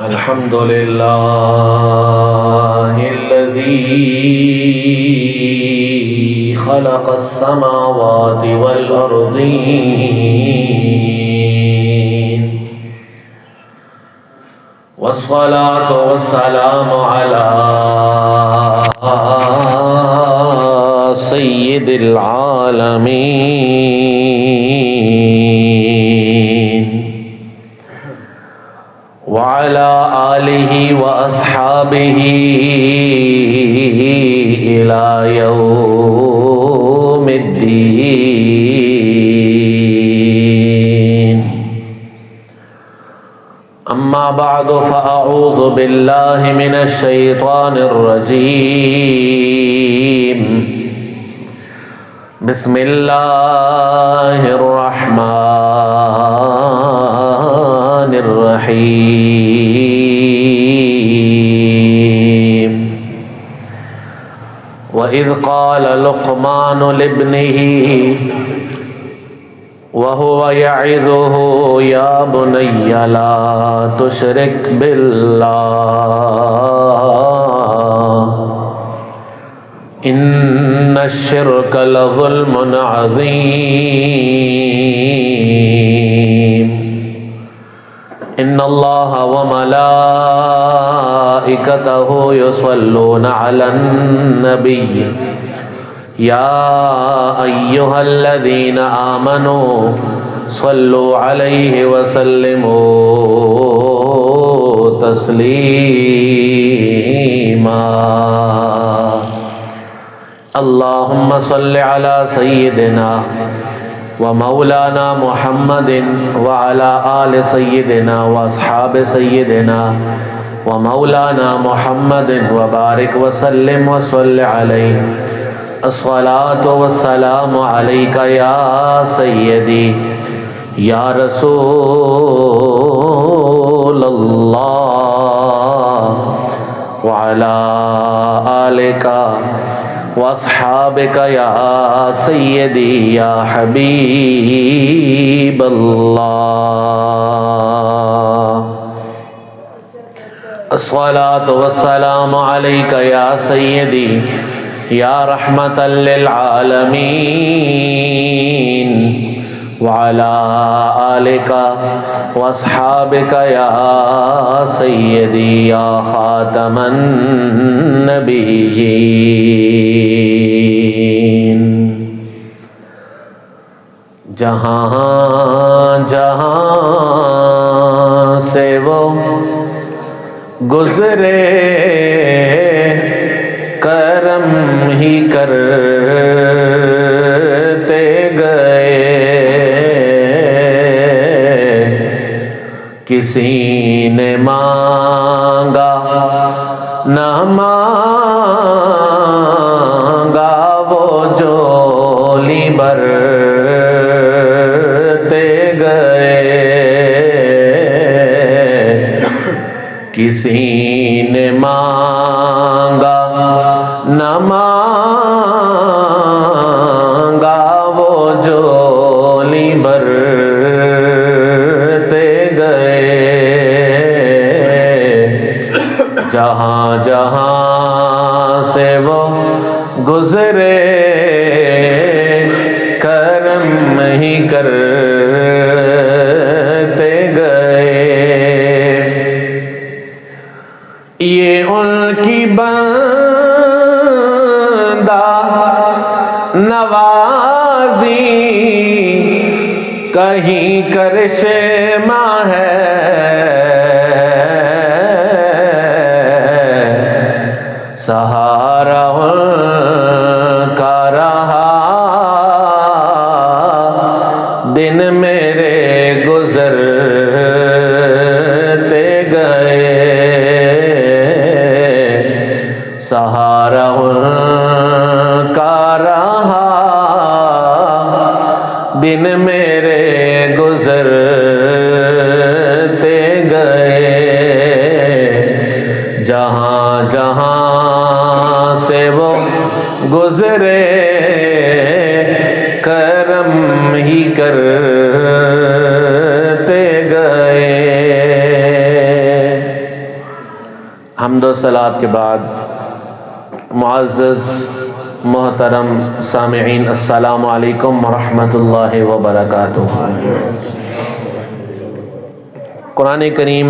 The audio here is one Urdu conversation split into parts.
الحمد لله الذي خلق السماوات والأرضين، والصلاة والسلام على سيد العالمين وعلى آله وأصحابه إلى يوم الدين. أما بعد فأعوذ بالله من الشيطان الرجيم. بسم الله الرحمن الرحيم. وإذ قال لقمان لابنه وهو يعظه يا بني لا تشرك بالله إن الشرك لظلم عظيم. إن الله وملائكته يصلون على النبي يا أيها الذين آمنوا صلوا عليه وسلموا تسليما. اللهم صل على سيدنا ومولانا محمد وعلى آل سيدنا وأصحاب سيدنا ومولانا محمد وبارك وسلم وصل عليه. الصلاة والسلام عليك يا سيدي يا رسول الله وعلى آلك واصحابك يا سيدي يا حبيب الله. الصلاة والسلام عليك يا سيدي يا رحمة للعالمين وعلى آلك واصحابك يا سيدي يا خاتم النبيين. جہاں جہاں سے وہ گزرے کرم ہی کرتے گئے، کسی نے مانگا نہ مانگا وہ جولی بھرتے گئے، کسی نے مانگا نہ مانگا وہ جولی بھرتے گئے. جہاں جہاں سے وہ گزرے کرم ہی کرتے گئے. یہ ان کی بندہ نوازی کہیں کرش ماں ہے، سہارا ان کا رہا دن میرے گزرتے گئے، سہارا ان کا رہا دن میرے گزرتے گئے. جہاں جہاں سے وہ گزرے کرم ہی کرتے گئے. حمد و صلات کے بعد معزز محترم سامعین، السلام علیکم ورحمۃ اللہ وبرکاتہ۔ قرآن کریم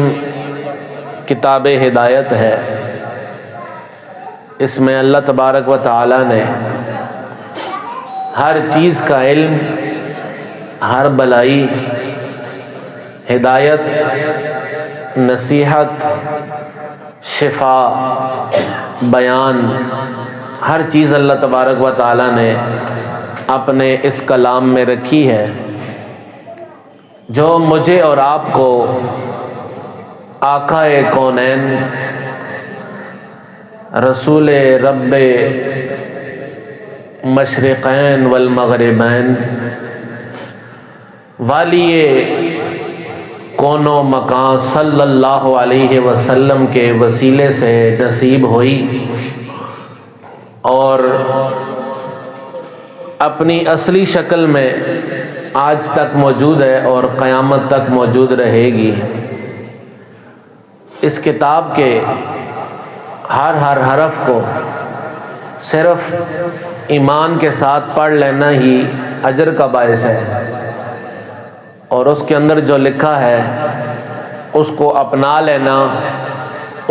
کتاب ہدایت ہے۔ اس میں اللہ تبارک و تعالی نے ہر چیز کا علم، ہر بلائی، ہدایت، نصیحت، شفا، بیان، ہر چیز اللہ تبارک و تعالی نے اپنے اس کلام میں رکھی ہے، جو مجھے اور آپ کو آقا کونین، رسول رب مشرقین والمغربین، والی کون و مکان صلی اللہ علیہ وسلم کے وسیلے سے نصیب ہوئی اور اپنی اصلی شکل میں آج تک موجود ہے اور قیامت تک موجود رہے گی۔ اس کتاب کے ہر حرف کو صرف ایمان کے ساتھ پڑھ لینا ہی اجر کا باعث ہے، اور اس کے اندر جو لکھا ہے اس کو اپنا لینا،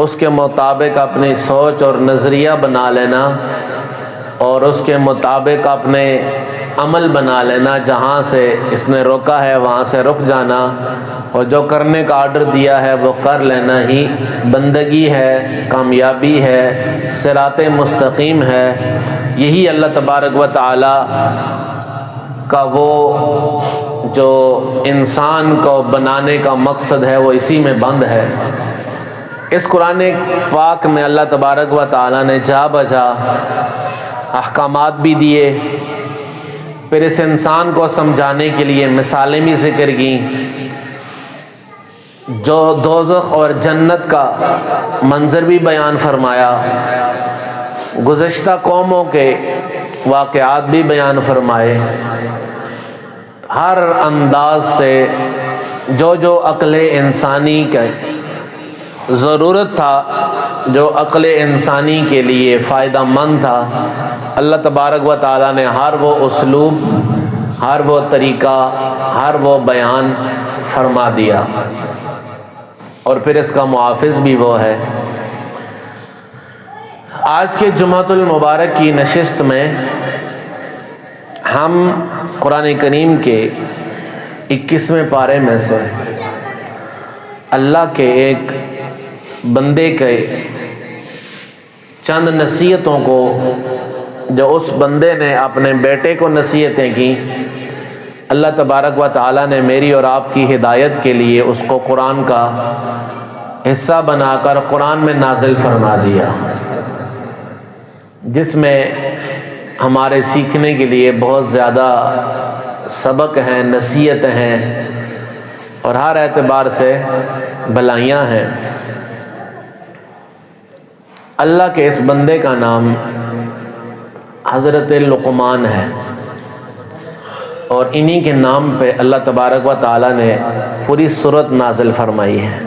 اس کے مطابق اپنی سوچ اور نظریہ بنا لینا اور اس کے مطابق اپنے عمل بنا لینا۔ جہاں سے اس نے روکا ہے وہاں سے رک جانا، اور جو کرنے کا آرڈر دیا ہے وہ کر لینا ہی بندگی ہے، کامیابی ہے، صراط مستقیم ہے۔ یہی اللہ تبارک و تعالی کا وہ جو انسان کو بنانے کا مقصد ہے وہ اسی میں بند ہے۔ اس قرآن پاک میں اللہ تبارک و تعالی نے جا بجا احکامات بھی دیے، پھر اس انسان کو سمجھانے کے لیے مثالیں بھی ذکر کی، جو دوزخ اور جنت کا منظر بھی بیان فرمایا، گزشتہ قوموں کے واقعات بھی بیان فرمائے۔ ہر انداز سے جو عقل انسانی کا ضرورت تھا، جو عقل انسانی کے لیے فائدہ مند تھا، اللہ تبارک و تعالی نے ہر وہ اسلوب، ہر وہ طریقہ، ہر وہ بیان فرما دیا، اور پھر اس کا محافظ بھی وہ ہے۔ آج کے جمعۃ المبارک کی نشست میں ہم قرآن کریم کے 21ویں پارے میں سے اللہ کے ایک بندے کے چند نصیحتوں کو، جو اس بندے نے اپنے بیٹے کو نصیحتیں کی، اللہ تبارک و تعالی نے میری اور آپ کی ہدایت کے لیے اس کو قرآن کا حصہ بنا کر قرآن میں نازل فرما دیا، جس میں ہمارے سیکھنے کے لیے بہت زیادہ سبق ہیں، نصیحتیں ہیں، اور ہر اعتبار سے بھلائیاں ہیں۔ اللہ کے اس بندے کا نام حضرت لقمان ہے، اور انہی کے نام پہ اللہ تبارک و تعالی نے پوری سورت نازل فرمائی ہے۔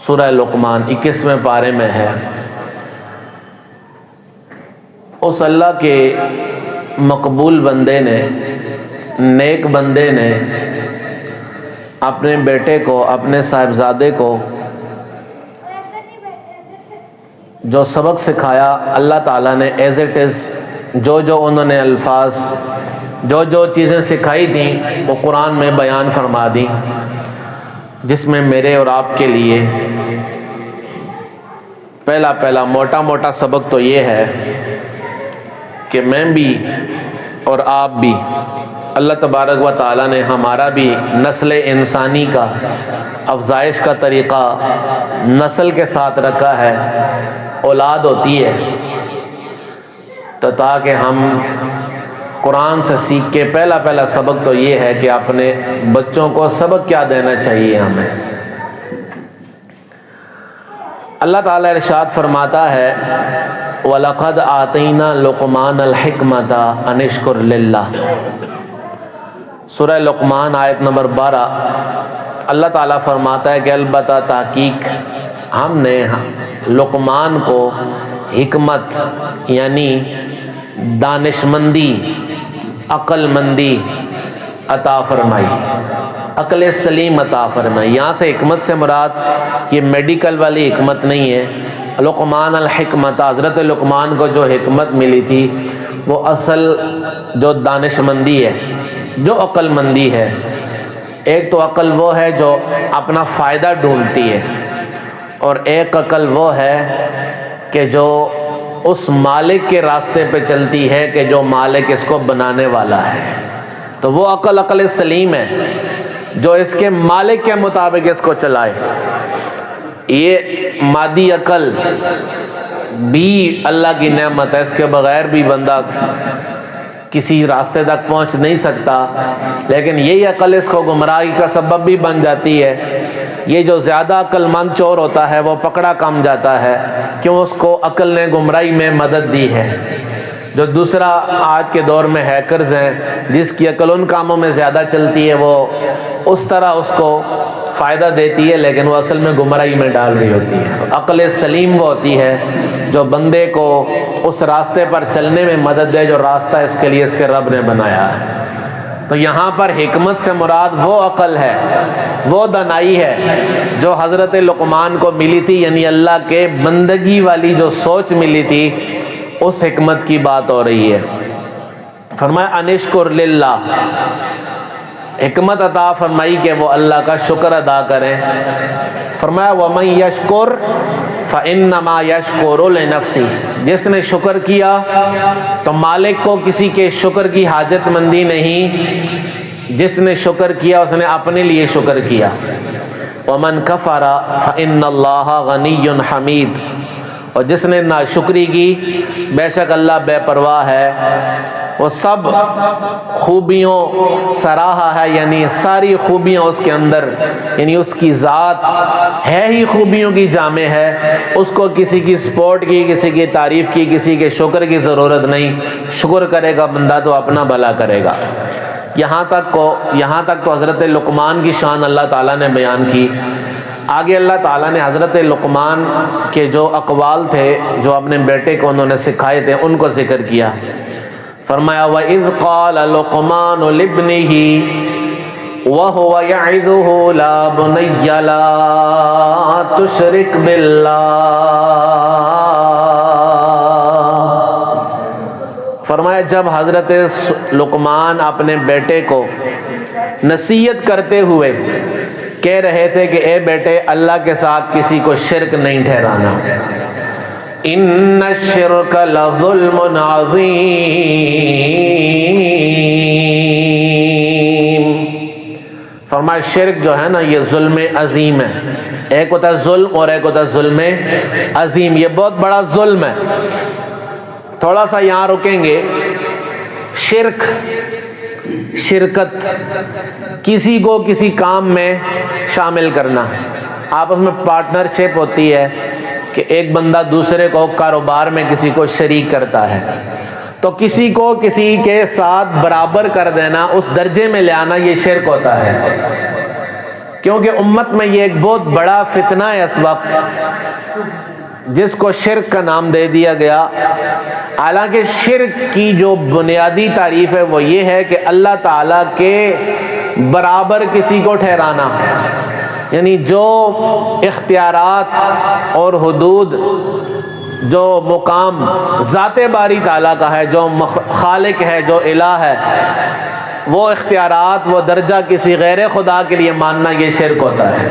سورہ لقمان 21ویں پارے میں ہے۔ اس اللہ کے مقبول بندے نے، نیک بندے نے اپنے بیٹے کو، اپنے صاحبزادے کو جو سبق سکھایا، اللہ تعالیٰ نے ایز اٹ از جو انہوں نے الفاظ، جو چیزیں سکھائی تھیں وہ قرآن میں بیان فرما دی، جس میں میرے اور آپ کے لیے پہلا موٹا سبق تو یہ ہے کہ میں بھی اور آپ بھی، اللہ تبارک و تعالی نے ہمارا بھی نسل انسانی کا افزائش کا طریقہ نسل کے ساتھ رکھا ہے۔ اولاد ہوتی ہے تو تاکہ ہم قرآن سے سیکھ کے پہلا سبق تو یہ ہے کہ اپنے بچوں کو سبق کیا دینا چاہیے ہمیں۔ اللہ تعالیٰ ارشاد فرماتا ہے وَلَقَدْ آتَيْنَا لُقْمَانَ الْحِكْمَةَ أَنِ اشْكُرْ لِلَّهِ۔ سورہ لقمان آیت نمبر 12۔ اللہ تعالیٰ فرماتا ہے کہ البتہ تحقیق ہم نے لقمان کو حکمت یعنی دانشمندی، عقل مندی عطا فرمائی، عقل سلیم عطا فرمائی۔ یہاں سے حکمت سے مراد یہ میڈیکل والی حکمت نہیں ہے۔ لقمان الحکمت، حضرت لقمان کو جو حکمت ملی تھی وہ اصل جو دانشمندی ہے، جو عقل مندی ہے۔ ایک تو عقل وہ ہے جو اپنا فائدہ ڈھونڈتی ہے، اور ایک عقل وہ ہے کہ جو اس مالک کے راستے پہ چلتی ہے کہ جو مالک اس کو بنانے والا ہے۔ تو وہ عقل سلیم ہے جو اس کے مالک کے مطابق اس کو چلائے۔ یہ مادی عقل بھی اللہ کی نعمت ہے، اس کے بغیر بھی بندہ کسی راستے تک پہنچ نہیں سکتا، لیکن یہی عقل اس کو گمراہی کا سبب بھی بن جاتی ہے۔ یہ جو زیادہ عقل مند چور ہوتا ہے وہ پکڑا کم جاتا ہے، کیوں؟ اس کو عقل نے گمراہی میں مدد دی ہے۔ جو دوسرا آج کے دور میں ہیکرز ہیں، جس کی عقل ان کاموں میں زیادہ چلتی ہے، وہ اس طرح اس کو فائدہ دیتی ہے، لیکن وہ اصل میں گمراہی میں ڈال رہی ہوتی ہے۔ عقل سلیم وہ ہوتی ہے جو بندے کو اس راستے پر چلنے میں مدد دے جو راستہ اس کے لیے اس کے رب نے بنایا ہے۔ تو یہاں پر حکمت سے مراد وہ عقل ہے، وہ دانائی ہے جو حضرت لقمان کو ملی تھی، یعنی اللہ کے بندگی والی جو سوچ ملی تھی، اس حکمت کی بات ہو رہی ہے۔ فرمایا انشکر للہ، حکمت عطا فرمائی کہ وہ اللہ کا شکر ادا کریں۔ فرمایا وَمَن يَشْكُرْ فَإِنَّمَا يَشْكُرُ لِنَفْسِهِ، جس نے شکر کیا تو مالک کو کسی کے شکر کی حاجت مندی نہیں، جس نے شکر کیا اس نے اپنے لیے شکر کیا۔ وَمَن كَفَرَ فَإِنَّ اللَّهَ غَنِيٌّ حَمِيدٌ، اور جس نے ناشکری کی بے شک اللہ بے پرواہ ہے، وہ سب خوبیوں سراہا ہے، یعنی ساری خوبیاں اس کے اندر، یعنی اس کی ذات ہے ہی خوبیوں کی جامع ہے، اس کو کسی کی سپورٹ کی، کسی کی تعریف کی، کسی کے شکر کی ضرورت نہیں۔ شکر کرے گا بندہ تو اپنا بھلا کرے گا۔ یہاں تک تو حضرت لقمان کی شان اللہ تعالیٰ نے بیان کی۔ آگے اللہ تعالیٰ نے حضرت لقمان کے جو اقوال تھے جو اپنے بیٹے کو انہوں نے سکھائے تھے ان کو ذکر کیا۔ فرمایا وَإِذْ قَالَ لُقْمَانُ لِابْنِهِ وَهُوَ يَعِظُهُ لَا بُنَيَّ لَا تُشْرِكْ بِاللَّهِ، فرمایا جب حضرت لقمان اپنے بیٹے کو نصیحت کرتے ہوئے کہہ رہے تھے کہ اے بیٹے اللہ کے ساتھ کسی کو شرک نہیں ٹھہرانا، ان الشرک لظلم عظیم، فرمایا شرک جو ہے نا یہ ظلم عظیم ہے۔ ایک ہوتا ہے ظلم اور ایک ہوتا ہے ظلم عظیم، یہ بہت بڑا ظلم ہے۔ تھوڑا سا یہاں رکیں گے۔ شرکت کسی کو کسی کام میں شامل کرنا، آپس میں پارٹنرشپ ہوتی ہے کہ ایک بندہ دوسرے کو کاروبار میں کسی کو شریک کرتا ہے، تو کسی کو کسی کے ساتھ برابر کر دینا، اس درجے میں لے آنا، یہ شرک ہوتا ہے۔ کیونکہ امت میں یہ ایک بہت بڑا فتنہ ہے اس وقت جس کو شرک کا نام دے دیا گیا، حالانکہ شرک کی جو بنیادی تعریف ہے وہ یہ ہے کہ اللہ تعالیٰ کے برابر کسی کو ٹھہرانا، یعنی جو اختیارات اور حدود، جو مقام ذات باری تعالیٰ کا ہے، جو خالق ہے، جو الہ ہے، وہ اختیارات، وہ درجہ کسی غیر خدا کے لیے ماننا، یہ شرک ہوتا ہے۔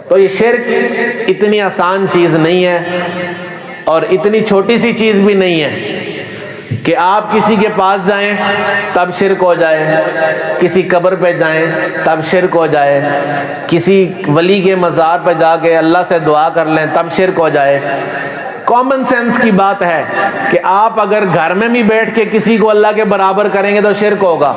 تو یہ شرک اتنی آسان چیز نہیں ہے اور اتنی چھوٹی سی چیز بھی نہیں ہے کہ آپ کسی کے پاس جائیں تب شرک ہو جائے، کسی قبر پہ جائیں تب شرک ہو جائے، کسی ولی کے مزار پہ جا کے اللہ سے دعا کر لیں تب شرک ہو جائے۔ کامن سینس کی بات ہے کہ آپ اگر گھر میں بھی بیٹھ کے کسی کو اللہ کے برابر کریں گے تو شرک ہوگا۔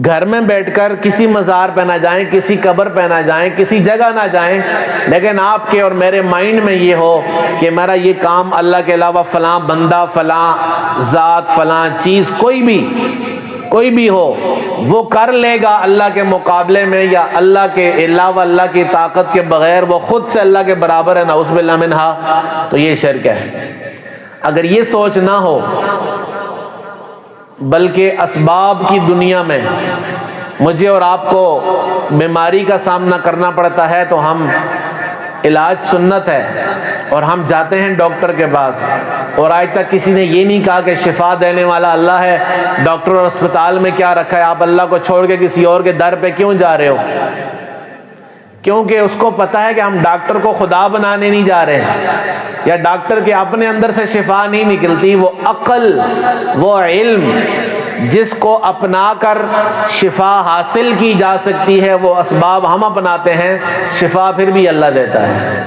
گھر میں بیٹھ کر کسی مزار پہ نہ جائیں، کسی قبر پہ نہ جائیں، کسی جگہ نہ جائیں، لیکن آپ کے اور میرے مائنڈ میں یہ ہو کہ میرا یہ کام اللہ کے علاوہ فلاں بندہ، فلاں ذات، فلاں چیز، کوئی بھی کوئی بھی ہو وہ کر لے گا اللہ کے مقابلے میں یا اللہ کے علاوہ اللہ کی طاقت کے بغیر وہ خود سے اللہ کے برابر ہے، نعوذ باللہ منہا، تو یہ شرک ہے۔ اگر یہ سوچ نہ ہو بلکہ اسباب کی دنیا میں مجھے اور آپ کو بیماری کا سامنا کرنا پڑتا ہے تو ہم علاج سنت ہے اور ہم جاتے ہیں ڈاکٹر کے پاس، اور آج تک کسی نے یہ نہیں کہا کہ شفا دینے والا اللہ ہے، ڈاکٹر اور اسپتال میں کیا رکھا ہے، آپ اللہ کو چھوڑ کے کسی اور کے در پہ کیوں جا رہے ہو؟ کیونکہ اس کو پتا ہے کہ ہم ڈاکٹر کو خدا بنانے نہیں جا رہے ہیں، یا ڈاکٹر کے اپنے اندر سے شفا نہیں نکلتی، وہ عقل، وہ علم جس کو اپنا کر شفا حاصل کی جا سکتی ہے، وہ اسباب ہم اپناتے ہیں، شفا پھر بھی اللہ دیتا ہے۔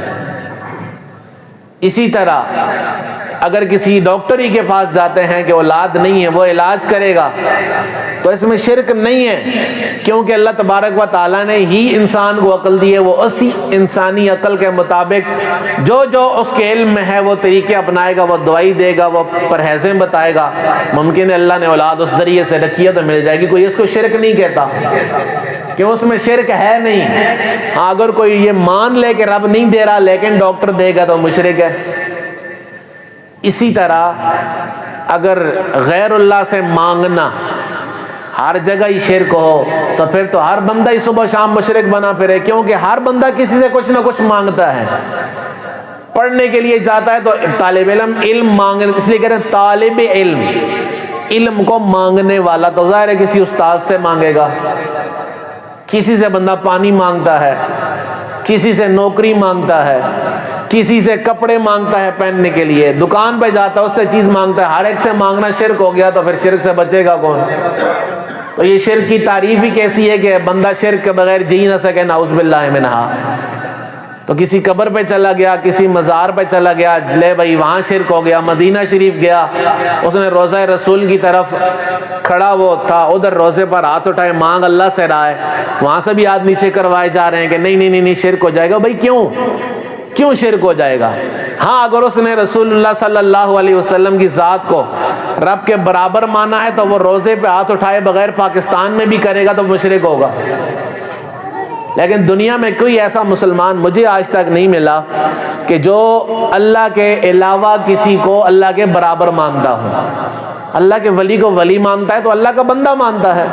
اسی طرح اگر کسی ڈاکٹر ہی کے پاس جاتے ہیں کہ اولاد نہیں ہے، وہ علاج کرے گا تو اس میں شرک نہیں ہے، کیونکہ اللہ تبارک و تعالیٰ نے ہی انسان کو عقل دی ہے، وہ اسی انسانی عقل کے مطابق جو جو اس کے علم میں ہے وہ طریقے اپنائے گا، وہ دوائی دے گا، وہ پرہیزیں بتائے گا۔ ممکن ہے اللہ نے اولاد اس ذریعے سے رکھی ہے تو مل جائے گی، کوئی اس کو شرک نہیں کہتا، کیوں اس میں شرک ہے نہیں۔ ہاں اگر کوئی یہ مان لے کہ رب نہیں دے رہا لیکن ڈاکٹر دے گا تو مشرک ہے۔ اسی طرح اگر غیر اللہ سے مانگنا ہر جگہ ہی شرک ہو تو پھر تو ہر بندہ ہی صبح شام مشرک بنا پھرے، کیونکہ ہر بندہ کسی سے کچھ نہ کچھ مانگتا ہے۔ پڑھنے کے لیے جاتا ہے تو طالب علم مانگ، اس لیے کہتے ہیں طالب علم، علم کو مانگنے والا، تو ظاہر ہے کسی استاد سے مانگے گا، کسی سے بندہ پانی مانگتا ہے، کسی سے نوکری مانگتا ہے، کسی سے کپڑے مانگتا ہے پہننے کے لیے، دکان پہ جاتا ہے اس سے چیز مانگتا ہے، ہر ایک سے مانگنا شرک ہو گیا تو پھر شرک سے بچے گا کون؟ تو یہ شرک کی تعریف ہی کیسی ہے کہ بندہ شرک کے بغیر جی نہ سکے، نعوذ باللہ منہا۔ تو کسی قبر پہ چلا گیا، کسی مزار پہ چلا گیا، لے بھائی وہاں شرک ہو گیا۔ مدینہ شریف گیا، اس نے روضہ رسول کی طرف کھڑا وہ تھا، ادھر روزے پر ہاتھ اٹھائے، مانگ اللہ سے رہا ہے، وہاں سے بھی ہاتھ نیچے کروائے جا رہے ہیں کہ نہیں نہیں نہیں شرک ہو جائے گا۔ بھائی کیوں شرک ہو جائے گا؟ ہاں اگر اس نے رسول اللہ صلی اللہ علیہ وسلم کی ذات کو رب کے برابر مانا ہے تو وہ روزے پہ ہاتھ اٹھائے بغیر پاکستان میں بھی کرے گا تو مشرک ہوگا۔ لیکن دنیا میں کوئی ایسا مسلمان مجھے آج تک نہیں ملا کہ جو اللہ کے علاوہ کسی کو اللہ کے برابر مانتا ہو۔ اللہ کے ولی کو ولی مانتا ہے تو اللہ کا بندہ مانتا ہے،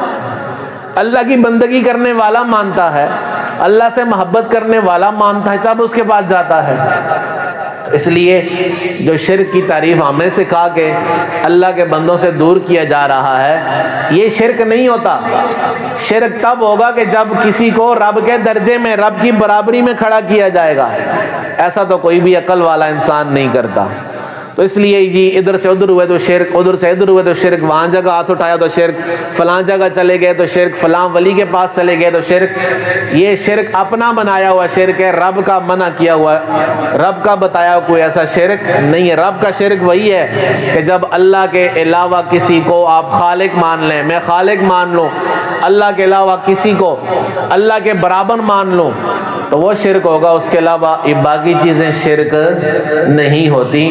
اللہ کی بندگی کرنے والا مانتا ہے، اللہ سے محبت کرنے والا مانتا ہے جب اس کے پاس جاتا ہے۔ اس لیے جو شرک کی تعریف ہمیں سکھا کے اللہ کے بندوں سے دور کیا جا رہا ہے، یہ شرک نہیں ہوتا۔ شرک تب ہوگا کہ جب کسی کو رب کے درجے میں، رب کی برابری میں کھڑا کیا جائے گا، ایسا تو کوئی بھی عقل والا انسان نہیں کرتا۔ تو اس لیے جی ادھر سے ادھر ہوئے تو شرک، ادھر سے ادھر ہوئے تو شرک، وہاں جگہ ہاتھ اٹھایا تو شرک، فلاں جگہ چلے گئے تو شرک، فلاں ولی کے پاس چلے گئے تو شرک۔ یہ شرک اپنا بنایا ہوا شرک ہے، رب کا منع کیا ہوا ہے، رب کا بتایا ہوا کوئی ایسا شرک نہیں ہے۔ رب کا شرک وہی ہے کہ جب اللہ کے علاوہ کسی کو آپ خالق مان لیں، میں خالق مان لوں، اللہ کے علاوہ کسی کو اللہ کے برابر مان لوں تو وہ شرک ہوگا، اس کے علاوہ باقی چیزیں شرک نہیں ہوتی۔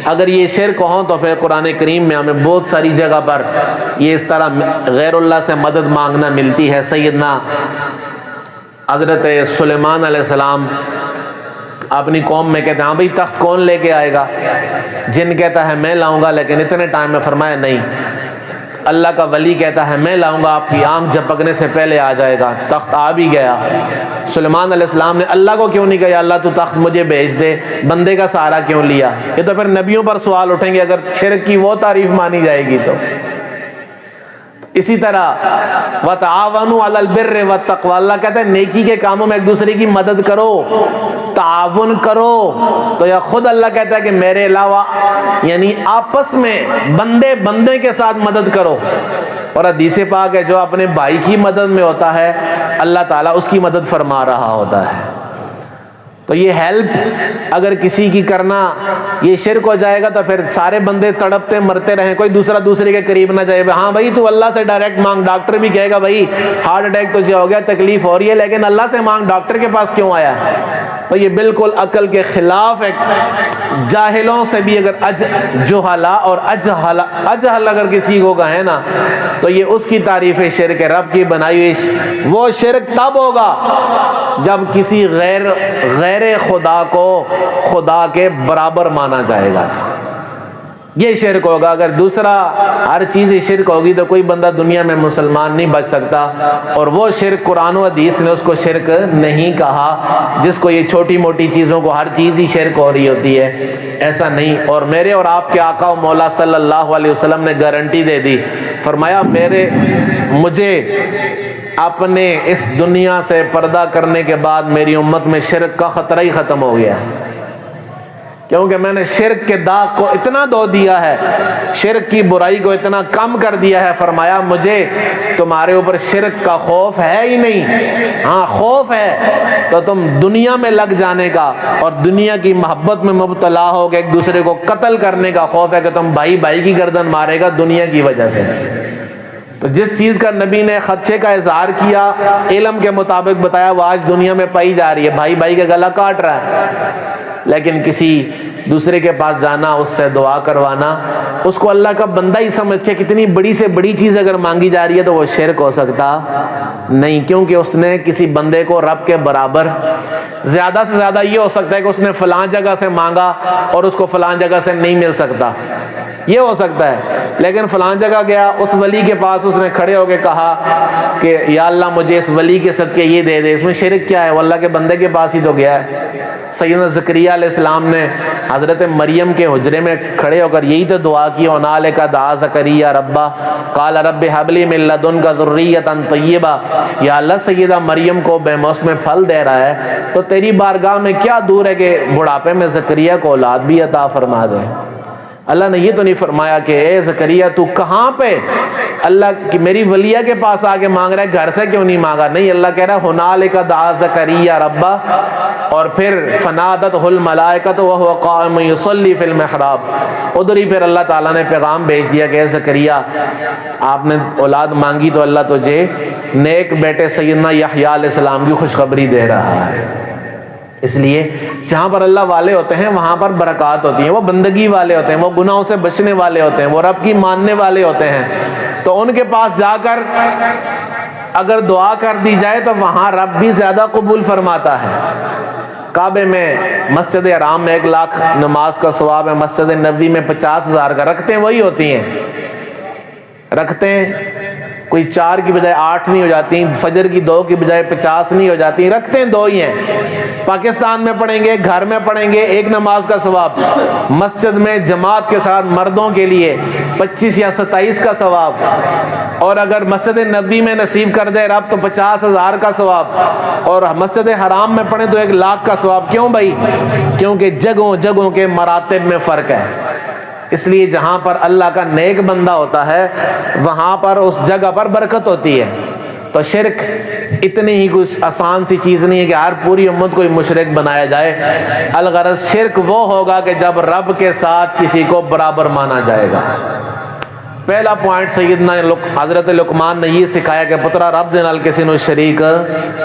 اگر یہ شرک ہوں تو پھر قرآن کریم میں ہمیں بہت ساری جگہ پر یہ اس طرح غیر اللہ سے مدد مانگنا ملتی ہے۔ سیدنا حضرت سلیمان علیہ السلام اپنی قوم میں کہتے ہیں ہاں بھائی تخت کون لے کے آئے گا؟ جن کہتا ہے میں لاؤں گا، لیکن اتنے ٹائم میں فرمایا نہیں۔ اللہ کا ولی کہتا ہے میں لاؤں گا، آپ کی آنکھ جھپکنے سے پہلے آ جائے گا۔ تخت آ بھی گیا۔ سلیمان علیہ السلام نے اللہ کو کیوں نہیں کہا اللہ تو تخت مجھے بھیج دے، بندے کا سہارا کیوں لیا؟ یہ تو پھر نبیوں پر سوال اٹھیں گے اگر شرک کی وہ تعریف مانی جائے گی تو۔ اسی طرح وَتَعَاوَنُوا عَلَى الْبِرِّ وَالتَّقْوَىٰ، اللہ کہتا ہے نیکی کے کاموں میں ایک دوسرے کی مدد کرو، تعاون کرو۔ تو یا خود اللہ کہتا ہے کہ میرے علاوہ یعنی آپس میں بندے بندے کے ساتھ مدد کرو، اور حدیث پاک ہے جو اپنے بھائی کی مدد میں ہوتا ہے اللہ تعالیٰ اس کی مدد فرما رہا ہوتا ہے۔ تو یہ ہیلپ اگر کسی کی کرنا یہ شرک ہو جائے گا تو پھر سارے بندے تڑپتے مرتے رہیں، کوئی دوسرا دوسرے کے قریب نہ جائے۔ ہاں بھائی تو اللہ سے ڈائریکٹ مانگ، ڈاکٹر بھی کہے گا بھائی ہارٹ اٹیک تجھے ہو گیا، تکلیف ہو رہی ہے، لیکن اللہ سے مانگ، ڈاکٹر کے پاس کیوں آیا؟ تو یہ بالکل عقل کے خلاف ہے. جاہلوں سے بھی اگر جہلا اور اجہل اگر کسی کو کہیں نا تو یہ اس کی تعریف شرک ہے. رب کی بنائی ہوئی وہ شرک تب ہوگا جب کسی غیر خدا کو خدا کے برابر مانا جائے گا, یہ شرک ہوگا. اگر دوسرا ہر چیز شرک ہوگی تو کوئی بندہ دنیا میں مسلمان نہیں بچ سکتا. اور وہ شرک قرآن و حدیث نے اس کو شرک نہیں کہا جس کو یہ چھوٹی موٹی چیزوں کو ہر چیز ہی شرک ہو رہی ہوتی ہے, ایسا نہیں. اور میرے اور آپ کے آقا و مولا صلی اللہ علیہ وسلم نے گارنٹی دے دی, فرمایا مجھے اپنے اس دنیا سے پردہ کرنے کے بعد میری امت میں شرک کا خطرہ ہی ختم ہو گیا, کیونکہ میں نے شرک کے داغ کو اتنا دھو دیا ہے, شرک کی برائی کو اتنا کم کر دیا ہے. فرمایا مجھے تمہارے اوپر شرک کا خوف ہے ہی نہیں. ہاں خوف ہے تو تم دنیا میں لگ جانے کا اور دنیا کی محبت میں مبتلا ہو کے ایک دوسرے کو قتل کرنے کا خوف ہے کہ تم بھائی بھائی کی گردن مارے گا دنیا کی وجہ سے. تو جس چیز کا نبی نے خدشے کا اظہار کیا, علم کے مطابق بتایا, وہ آج دنیا میں پائی جا رہی ہے. بھائی بھائی کا گلا کاٹ رہا ہے, لیکن کسی دوسرے کے پاس جانا, اس سے دعا کروانا, اس کو اللہ کا بندہ ہی سمجھ کے کتنی بڑی سے بڑی چیز اگر مانگی جا رہی ہے تو وہ شرک ہو سکتا نہیں, کیونکہ اس نے کسی بندے کو رب کے برابر, زیادہ سے زیادہ یہ ہو سکتا ہے کہ اس نے فلاں جگہ سے مانگا اور اس کو فلاں جگہ سے نہیں مل سکتا, یہ ہو سکتا ہے. لیکن فلاں جگہ گیا, اس ولی کے پاس اس نے کھڑے ہو کے کہا کہ یا اللہ مجھے اس ولی کے صدقے یہ دے دے, اس میں شرک کیا ہے؟ وہ اللہ کے بندے کے پاس ہی تو گیا ہے. سیدنا زکریا علیہ السلام نے حضرت مریم کے حجرے میں کھڑے ہو کر یہی تو دعا کی, ہنالک دعا زکریا ربہ قال رب ہب لی من لدنک ذریۃ طیبہ. یا اللہ سیدہ مریم کو بے موسم پھل دے رہا ہے تو تیری بارگاہ میں کیا دور ہے کہ بڑھاپے میں زکریا کو اولاد بھی عطا فرما دے. اللہ نے یہ تو نہیں فرمایا کہ اے زکریا تو کہاں پہ اللہ کی میری ولیہ کے پاس آگے مانگ رہا ہے, گھر سے کیوں نہیں مانگا؟ نہیں, اللہ کہہ رہا ہے ہنالک دعا زکریا ربہ, اور پھر فنادتہ الملائکۃ وہو قائم یصلی فی المحراب. ادھر ہی پھر اللہ تعالیٰ نے پیغام بھیج دیا کہ اے زکریا آپ نے اولاد مانگی تو اللہ تجھے نیک بیٹے سیدنا یحییٰ علیہ السلام کی خوشخبری دے رہا ہے. اس لیے جہاں پر اللہ والے ہوتے ہیں وہاں پر برکات ہوتی ہیں, وہ بندگی والے ہوتے ہیں, وہ گناہوں سے بچنے والے ہوتے ہیں, وہ رب کی ماننے والے ہوتے ہیں. تو ان کے پاس جا کر اگر دعا کر دی جائے تو وہاں رب بھی زیادہ قبول فرماتا ہے. کعبے میں مسجد حرام میں 1,00,000 نماز کا ثواب ہے, مسجد نبوی میں 50,000 کا. رکھتے وہی ہوتی ہیں, رکھتے کوئی 4 کی بجائے 8 نہیں ہو جاتی, فجر کی 2 کی بجائے 50 نہیں ہو جاتی, رکھتے ہیں 2 ہی ہیں. پاکستان میں پڑھیں گے, گھر میں پڑھیں گے, 1 نماز کا ثواب. مسجد میں جماعت کے ساتھ مردوں کے لیے 25 یا 27 کا ثواب, اور اگر مسجد نبوی میں نصیب کر دے رب تو 50,000 کا ثواب, اور مسجد حرام میں پڑھیں تو 1,00,000 کا ثواب. کیوں بھائی؟ کیونکہ جگہوں کے مراتب میں فرق ہے. اس لیے جہاں پر اللہ کا نیک بندہ ہوتا ہے وہاں پر اس جگہ پر برکت ہوتی ہے. تو شرک اتنی ہی کچھ آسان سی چیز نہیں ہے کہ ہر پوری امت کو مشرک بنایا جائے. الغرض شرک وہ ہوگا کہ جب رب کے ساتھ کسی کو برابر مانا جائے گا. پہلا پوائنٹ سیدنا حضرت لقمان نے یہ سکھایا کہ پترا رب دے نال کسی نو شریک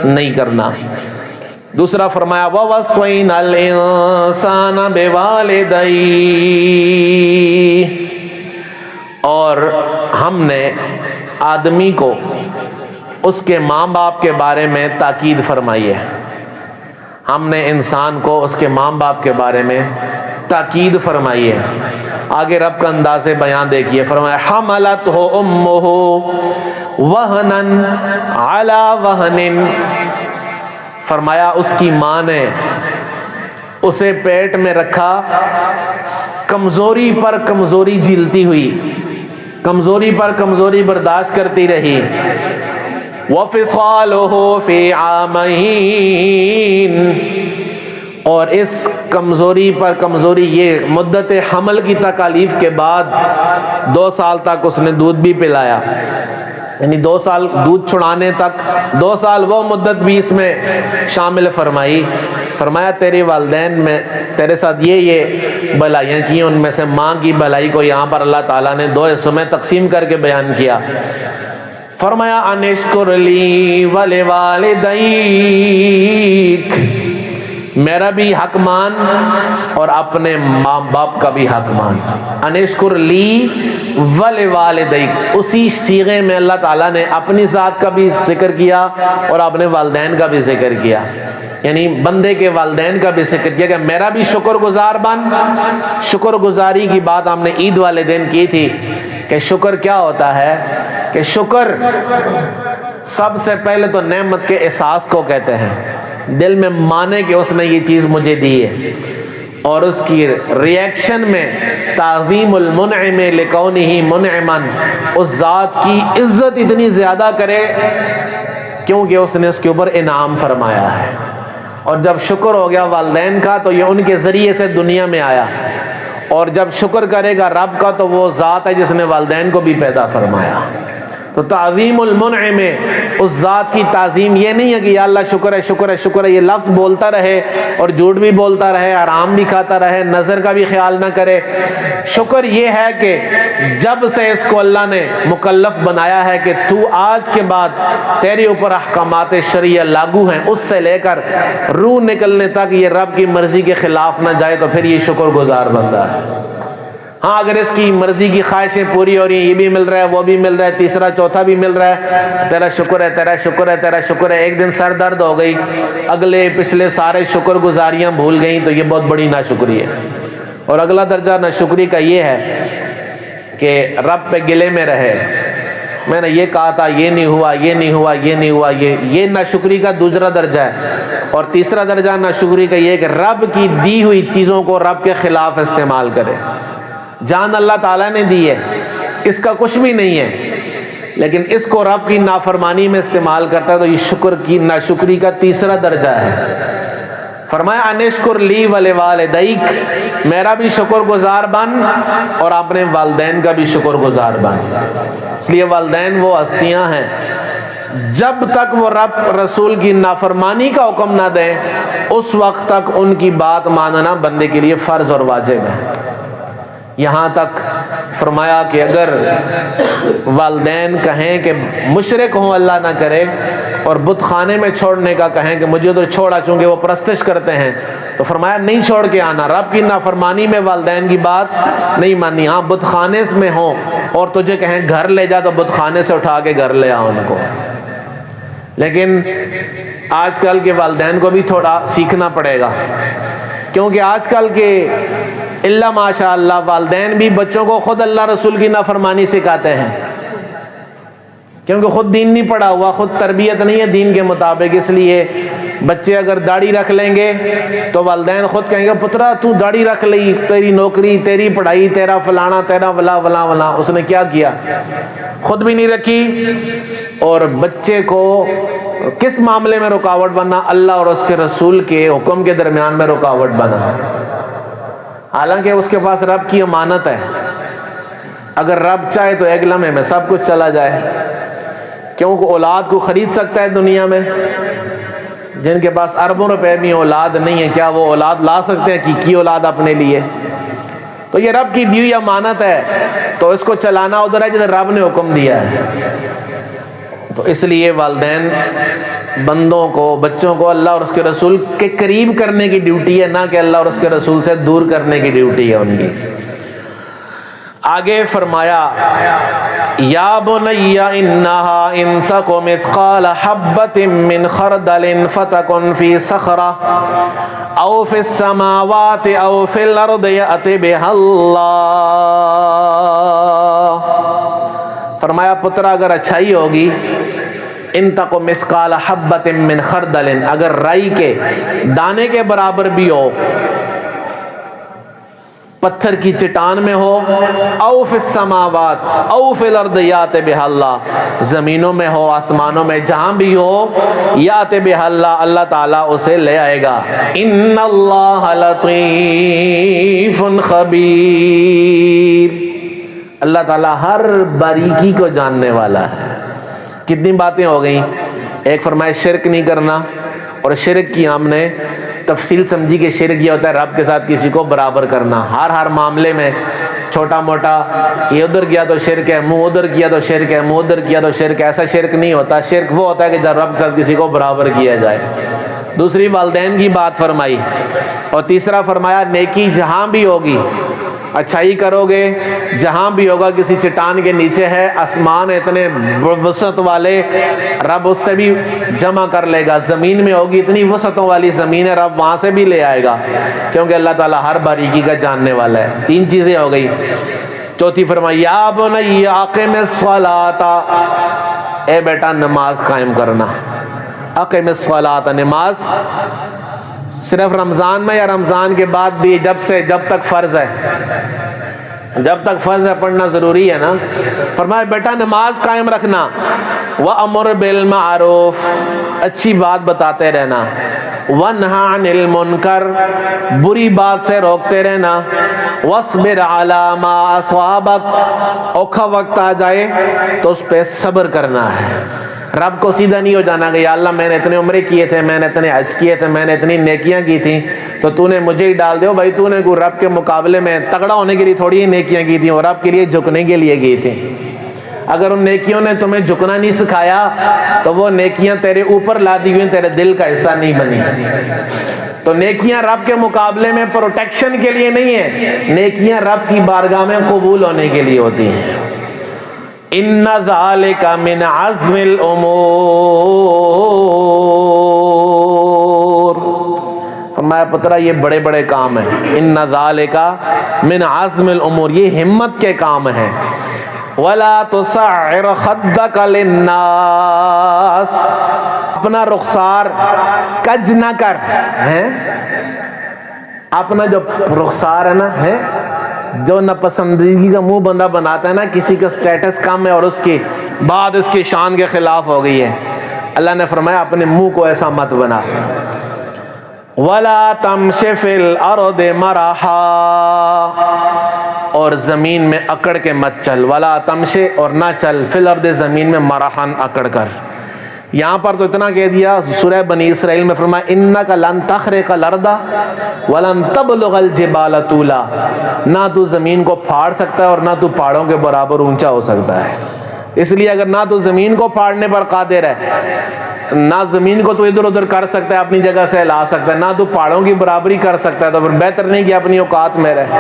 نہیں کرنا. دوسرا فرمایا وَوَصَّيْنَا الْإِنسَانَ بِوَالِدَيْهِ, اور ہم نے آدمی کو اس کے ماں باپ کے بارے میں تاکید فرمائی ہے. ہم نے انسان کو اس کے ماں باپ کے بارے میں تاکید فرمائی ہے. آگے رب کا انداز بیان دیکھیے, فرمایا حملتہ امہ وہنن علی وہن, فرمایا اس کی ماں نے اسے پیٹ میں رکھا کمزوری پر کمزوری جھیلتی ہوئی, کمزوری پر کمزوری برداشت کرتی رہی. وَفِصَالُهُ فِي عَامَيْن, اور اس کمزوری پر کمزوری, یہ مدت حمل کی تکالیف کے بعد 2 سال تک اس نے دودھ بھی پلایا, یعنی 2 سال دودھ چھڑانے تک, 2 سال وہ مدت بھی اس میں شامل فرمائی. فرمایا تیرے والدین میں تیرے ساتھ یہ بلائیاں کی, ان میں سے ماں کی بلائی کو یہاں پر اللہ تعالیٰ نے 2 حصوں میں تقسیم کر کے بیان کیا. فرمایا انشکر لی ولوالدیک, میرا بھی حق مان اور اپنے ماں باپ کا بھی حق مان. انشکر لی ولوالدیک، اسی صیغے میں اللہ تعالیٰ نے اپنی ذات کا بھی ذکر کیا اور اپنے والدین کا بھی ذکر کیا. یعنی بندے کے والدین کا بھی ذکر کیا کہ میرا بھی شکر گزار بن. شکر گزاری کی بات ہم نے عید والے دن کی تھی کہ شکر کیا ہوتا ہے، کہ شکر سب سے پہلے تو نعمت کے احساس کو کہتے ہیں، دل میں مانے کہ اس نے یہ چیز مجھے دی ہے، اور اس کی ریئیکشن میں تعظیم المنعم لکونہ منعما، اس ذات کی عزت اتنی زیادہ کرے کیونکہ اس نے اس کے اوپر انعام فرمایا ہے. اور جب شکر ہو گیا والدین کا تو یہ ان کے ذریعے سے دنیا میں آیا، اور جب شکر کرے گا رب کا تو وہ ذات ہے جس نے والدین کو بھی پیدا فرمایا. تو تعظیم المنعم، اس ذات کی تعظیم یہ نہیں ہے کہ یا اللہ شکر ہے شکر ہے شکر ہے، یہ لفظ بولتا رہے اور جھوٹ بھی بولتا رہے، حرام بھی کھاتا رہے، نظر کا بھی خیال نہ کرے. شکر یہ ہے کہ جب سے اس کو اللہ نے مکلف بنایا ہے کہ تو آج کے بعد تیرے اوپر احکامات شرعیہ لاگو ہیں، اس سے لے کر روح نکلنے تک یہ رب کی مرضی کے خلاف نہ جائے تو پھر یہ شکر گزار بندہ ہے. ہاں اگر اس کی مرضی کی خواہشیں پوری ہو رہی ہیں، یہ بھی مل رہا ہے وہ بھی مل رہا ہے تیسرا چوتھا بھی مل رہا ہے، تیرا شکر ہے تیرا شکر ہے تیرا شکر ہے، ایک دن سر درد ہو گئی، اگلے پچھلے سارے شکر گزاریاں بھول گئیں تو یہ بہت بڑی ناشکری ہے. اور اگلا درجہ ناشکری کا یہ ہے کہ رب پہ گلے میں رہے، میں نے یہ کہا تھا یہ نہیں ہوا یہ نہیں ہوا یہ نہیں ہوا، یہ ناشکری کا دوسرا درجہ ہے. اور تیسرا درجہ ناشکری کا یہ ہے کہ رب کی دی ہوئی چیزوں کو رب کے خلاف استعمال کرے. جان اللہ تعالیٰ نے دی ہے، اس کا کچھ بھی نہیں ہے، لیکن اس کو رب کی نافرمانی میں استعمال کرتا ہے تو یہ شکر کی ناشکری کا تیسرا درجہ ہے. فرمایا انشکر لی ولوالدیک، میرا بھی شکر گزار بن اور اپنے والدین کا بھی شکر گزار بن. اس لیے والدین وہ ہستیاں ہیں جب تک وہ رب رسول کی نافرمانی کا حکم نہ دیں اس وقت تک ان کی بات ماننا بندے کے لیے فرض اور واجب ہے. یہاں تک فرمایا کہ اگر والدین کہیں کہ مشرک ہوں اللہ نہ کرے اور بت خانے میں چھوڑنے کا کہیں کہ مجھے ادھر چھوڑا چونکہ وہ پرستش کرتے ہیں، تو فرمایا نہیں چھوڑ کے آنا. رب کی نافرمانی میں والدین کی بات نہیں ماننی. ہاں بت خانے میں ہوں اور تجھے کہیں گھر لے جا تو بت خانے سے اٹھا کے گھر لے آؤ ان کو. لیکن آج کل کے والدین کو بھی تھوڑا سیکھنا پڑے گا، کیونکہ آج کل کے اللہ ماشاء اللہ والدین بھی بچوں کو خود اللہ رسول کی نافرمانی سکھاتے ہیں، کیونکہ خود دین نہیں پڑھا ہوا، خود تربیت نہیں ہے دین کے مطابق. اس لیے بچے اگر داڑھی رکھ لیں گے تو والدین خود کہیں گے پترا تو داڑھی رکھ لی، تیری نوکری تیری پڑھائی تیرا فلانا تیرا ولا ولا ولا. اس نے کیا کیا؟ خود بھی نہیں رکھی اور بچے کو کس معاملے میں رکاوٹ بنا؟ اللہ اور اس کے رسول کے حکم کے درمیان میں رکاوٹ بنا. حالانکہ اس کے پاس رب کی امانت ہے، اگر رب چاہے تو ایک لمحے میں سب کچھ چلا جائے. کیونکہ اولاد کو خرید سکتا ہے دنیا میں؟ جن کے پاس اربوں روپے میں اولاد نہیں ہے کیا وہ اولاد لا سکتے ہیں کی اولاد اپنے لیے؟ تو یہ رب کی دی ہوئی امانت ہے تو اس کو چلانا ادھر ہے جدھر رب نے حکم دیا ہے. تو اس لیے والدین بندوں کو بچوں کو اللہ اور اس کے رسول کے قریب کرنے کی ڈیوٹی ہے، نہ کہ اللہ اور اس کے رسول سے دور کرنے کی ڈیوٹی ہے ان کی. آگے فرمایا یا بنی انہا ان تک مثقال حبۃ من خردل فتکن فی صخرہ او فی السماوات او فی الارض یأت بہا اللہ. فرمایا پترا اگر اچھائی ہوگی، ان تک مثقال حبۃ من خردل، اگر رائی کے دانے کے برابر بھی ہو، پتھر کی چٹان میں ہو، او فی السماوات او فی الارض یات بہا اللہ، زمینوں میں ہو آسمانوں میں جہاں بھی ہو، یات بہا اللہ، اللہ تعالیٰ اسے لے آئے گا. ان اللہ لطیف خبیر، اللہ تعالیٰ ہر باریکی کو جاننے والا ہے. کتنی باتیں ہو گئیں. ایک فرمایا شرک نہیں کرنا، اور شرک کی ہم نے تفصیل سمجھی کہ شرک یہ ہوتا ہے رب کے ساتھ کسی کو برابر کرنا. ہر معاملے میں چھوٹا موٹا یہ ادھر کیا تو شرک ہے، منہ ادھر کیا تو شرک ہے، منہ ادھر کیا تو شرک ہے. ایسا شرک نہیں ہوتا. شرک وہ ہوتا ہے کہ جب رب کے ساتھ کسی کو برابر کیا جائے. دوسری والدین کی بات فرمائی، اور تیسرا فرمایا نیکی جہاں بھی ہوگی، اچھائی کرو گے جہاں بھی ہوگا، کسی چٹان کے نیچے ہے، آسمان اتنے وسعت والے رب اس سے بھی جمع کر لے گا، زمین میں ہوگی اتنی وسعتوں والی زمین ہے رب وہاں سے بھی لے آئے گا، کیونکہ اللہ تعالیٰ ہر باریکی کا جاننے والا ہے۔ 3 چیزیں ہو گئی۔ چوتھی فرمائی یا بنی اقم الصلاۃ، اے بیٹا نماز قائم کرنا، اقم الصلاۃ، نماز صرف رمضان میں یا رمضان کے بعد بھی، جب تک فرض ہے، جب تک فرض ہے پڑھنا ضروری ہے نا، فرمایا بیٹا نماز قائم رکھنا، وَأَمُرْ بِالْمَعْرُوفِ، اچھی بات بتاتے رہنا، وَانْهَ عَنِ الْمُنْكَرِ، بری بات سے روکتے رہنا، وَاصْبِرْ عَلَى مَا أَصَابَكَ، اوکھا وقت آ جائے تو اس پہ صبر کرنا ہے۔ رب کو سیدھا نہیں ہو جانا کہ یا اللہ میں نے اتنے عمرے کیے تھے، میں نے اتنے حج کیے تھے، میں نے اتنی نیکیاں کی تھیں، تو تو نے مجھے ہی ڈال دیو بھائی، تو نے کوئی رب کے مقابلے میں تگڑا ہونے کے لیے تھوڑی ہی نیکیاں کی تھیں، اور رب کے لیے جھکنے کے لیے کی تھیں۔ اگر ان نیکیوں نے تمہیں جھکنا نہیں سکھایا تو وہ نیکیاں تیرے اوپر لا دی ہوئی تیرے دل کا حصہ نہیں بنی۔ تو نیکیاں رب کے مقابلے میں پروٹیکشن کے لیے نہیں ہیں، نیکیاں رب کی بارگاہ میں قبول ہونے کے لیے ہوتی ہیں۔ ان ذالک من عزم الامور، فرمایا پترا یہ بڑے بڑے کام ہیں، ان ذالک من عزم الامور، یہ ہمت کے کام ہیں۔ ولا تصعر خدک للناس، اپنا رخسار کج نہ کر، ہیں اپنا جو رخسار ہے نا، ہے جو ناپسندیدگی کا منہ بندہ بناتا ہے نا، کسی کا سٹیٹس کم ہے اور اس کی بات اس کی شان کے خلاف ہو گئی ہے، اللہ نے فرمایا اپنے منہ کو ایسا مت بنا۔ وَلَا تَمْشِ فِي الْأَرْضِ مَرَحًا، اور زمین میں اکڑ کے مت چل، وَلَا تَمْشِ، اور نہ چل، فِي الْأَرْضِ، زمین میں مَرَحًا، اکڑ کر۔ یہاں پر تو اتنا کہہ دیا، سورہ بنی اسرائیل میں فرمایا اِنَّكَ لَن تَخْرِقَ الْأَرْضَ وَلَن تَبْلُغَ الْجِبَالَ طُولًا، نہ تو زمین کو پھاڑ سکتا ہے اور نہ تو پہاڑوں کے برابر اونچا ہو سکتا ہے۔ اس لیے اگر نہ تو زمین کو پھاڑنے پر قادر ہے، نہ زمین کو تو ادھر ادھر کر سکتا ہے، اپنی جگہ سے ہلا سکتا ہے، نہ تو پہاڑوں کی برابری کر سکتا ہے، تو پھر بہتر نہیں کہ اپنی اوقات میں رہے۔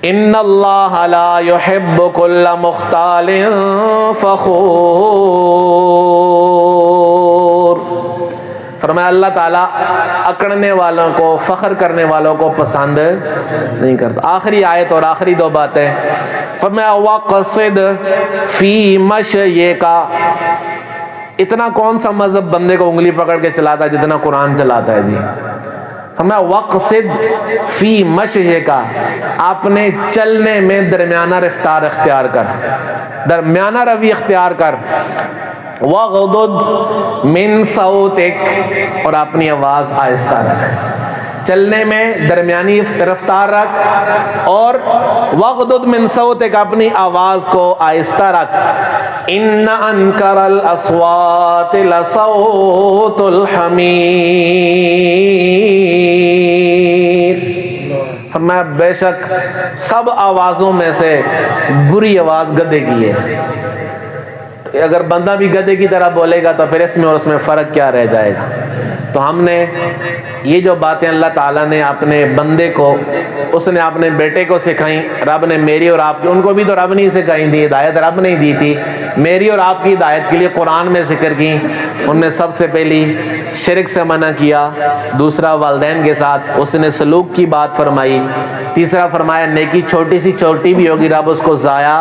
ان اللہ لا يحب كل مختال فخور، فرمایا اللہ تعالیٰ اکڑنے والوں کو، فخر کرنے والوں کو پسند نہیں کرتا۔ آخری آیت اور آخری 2 باتیں، فرمایا وَقَصِدْ فِي مَشْيِكَ، اتنا کون سا مذہب بندے کو انگلی پکڑ کے چلاتا ہے جتنا قرآن چلاتا ہے جی۔ فرمایا وَقْصِدْ فِي مَشْيِكَ، اپنے چلنے میں درمیانہ رفتار اختیار کر، درمیانہ روی اختیار کر، وَغْضُضْ مِن صَوْتِكَ، اور اپنی آواز آہستہ رکھ، چلنے میں درمیانی رفتار رکھ، اور وَغْضُضْ مِن صَوْتِكَ، اپنی آواز کو آہستہ رکھ۔ إِنَّ أَنْكَرَ الْأَصْوَاتِ لَصَوْتُ الْحَمِيرِ، فرمایا بے شک سب آوازوں میں سے بری آواز گدھے کی ہے۔ اگر بندہ بھی گدھے کی طرح بولے گا تو پھر اس میں اور اس میں فرق کیا رہ جائے گا۔ تو ہم نے یہ جو باتیں اللہ تعالیٰ نے اپنے بندے کو، اس نے اپنے بیٹے کو سکھائیں، رب نے میری اور آپ کی، ان کو بھی تو رب نہیں سکھائیں تھی، ہدایت رب نہیں دی تھی، میری اور آپ کی ہدایت کے لیے قرآن میں ذکر کی۔ ان میں سب سے پہلی شرک سے منع کیا، دوسرا والدین کے ساتھ اس نے سلوک کی بات فرمائی، تیسرا فرمایا نیکی چھوٹی سی چھوٹی بھی ہوگی رب اس کو ضائع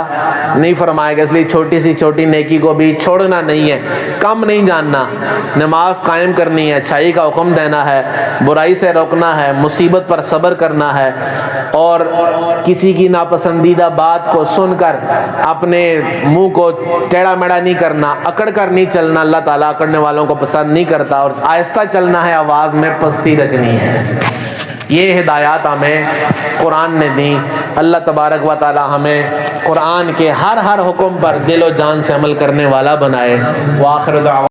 نہیں فرمائے گا، اس لیے چھوٹی سی چھوٹی نیکی کو بھی چھوڑنا نہیں ہے، کم نہیں جاننا، نماز قائم کرنی ہے، اچھائی کا حکم دینا ہے، برائی سے روکنا ہے، مصیبت پر صبر کرنا ہے، اور کسی کی ناپسندیدہ بات کو سن کر اپنے منہ کو ٹیڑھا میڑھا نہیں کرنا، اکڑ کر نہیں چلنا، اللہ تعالیٰ اکڑنے والوں کو پسند نہیں کرتا، اور آہستہ چلنا ہے، آواز میں پستی رکھنی ہے۔ یہ ہدایات ہمیں قرآن نے دی۔ اللہ تبارک و تعالی ہمیں قرآن کے ہر حکم پر دل و جان سے عمل کرنے والا بنائے۔ وآخر دعوانا